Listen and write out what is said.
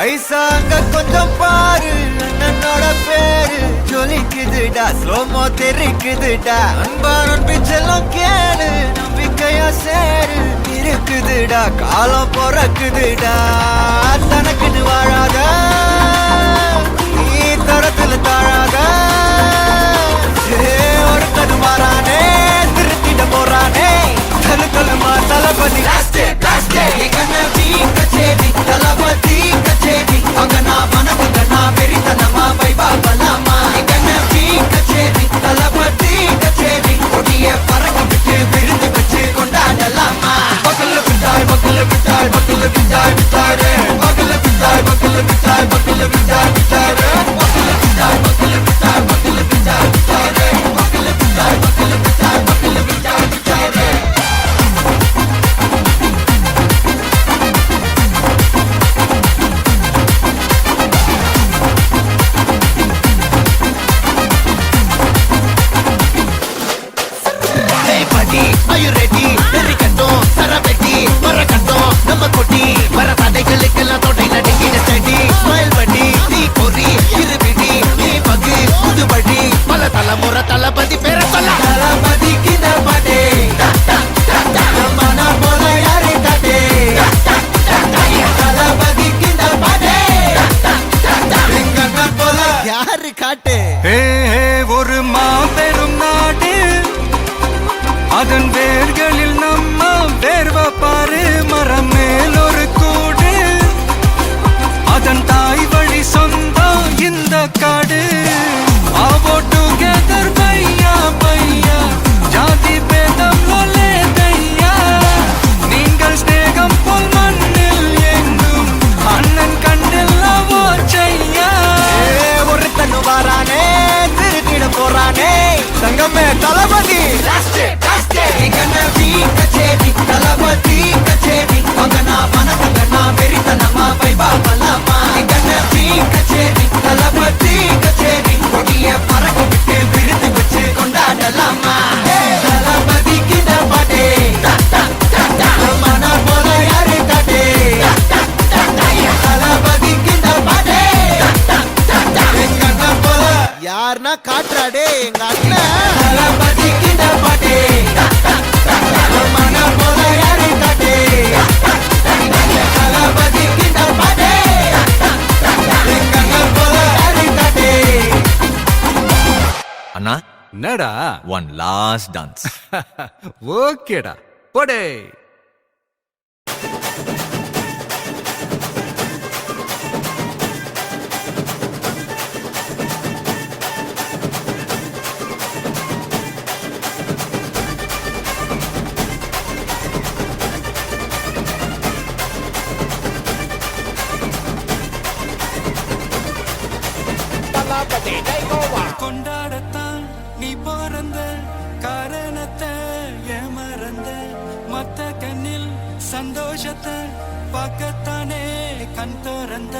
ஐசாங்க கொஞ்சம் பாரு அண்ணனோட பேரு ஜொலிக்குதுடா ஸ்லோமோ தெரிக்குதுடா அன்பான பிச்செல்லாம் கேளு நம்பிக்கையா சேரு இருக்குதுடா காலம் பிறக்குதுடா தனக்குன்னு வாழாத நீ தரத்துல தாழாத ஒருத்தது மாறானே திருத்திட போறானே தலுக்கலுமா தளபதி தளபதி கச்சேரி அங்கனா மனவங்கனா பெரிதனமா வைபா பலாமா கச்சேரி தளபதி கச்சேரி கொடிய பறக்க விட்டு விருந்து வச்சு கொண்டாடலாமா பக்கல்ல விட்டாய் பக்கல்ல விட்டாய் பக்கல்ல விட்டாய் விட்டாரே பக்கல்ல விட்டாய் பக்கல்ல விட்டாய் பக்கல்ல விட்டாய் விட்டாரே பக்கல்ல விட்டாய் பக்கல்ல விட்டாய் பக்கல்ல விட்டாய் விட்டாரே பக்கல்ல விட்டாய் பக்கல்ல விட்டாய் பக்கல்ல விட்டாய் விட்டாரே Are you ready? Derikattom, Sarabeti, Marakattom, Namma Koti, Varathadegalukella thodai nadikida steady, smile buddy, nee kori, irubidi, nee pagi, pudu buddy, pala talamura talapati pera solla, talapati kinda pade, namana pola yare kade, talapati kinda pade, engana pola yaru kaate, hey oru maaperum naadu அதன் வேர்களில் நம்ம வேர்வ பாரு மரம் மேல் ஒரு கூடு அதன் தாய் வழி சொந்தம் இந்த காடு ஆவோ டுகெதர் பையா பையா ஜாதி பேதம் லோலே தையா நீங்கள் ஸ்நேகம் போல் மண்ணில் எங்கும் அண்ணன் கண்டெல்லவோ செய்யா ஒரு தன்னு வாரானே திருத்திட போறானே சங்கமே தளபதி கச்சேரி தளபதி கச்சேரி அங்கனா மனசங்கனா வெறித்தனமா வைபா பலாமா கச்சேரி தளபதி கச்சேரி கொடிய பறக்க விட்டு விருந்து வச்சு கொண்டாடலாமா தளபதி கிட்ட பாட்டே மன போல யாரு காட்டே தளபதி கிட்ட பாட்டே எங்க அண்ணன் போல யாருன்னா காட்டுறாடே எங்க அண்ணன் தளபதி கிட்ட பாட்டே அண்ணா என்னடா ஒன் லாஸ்ட் டான்ஸ் ஓகேடா போடே கொண்டாடத்தான் நீ பிறந்த காரணத்தை ஏமறந்த மத்த கண்ணில் சந்தோஷத்தை பார்க்கத்தானே கண் திறந்த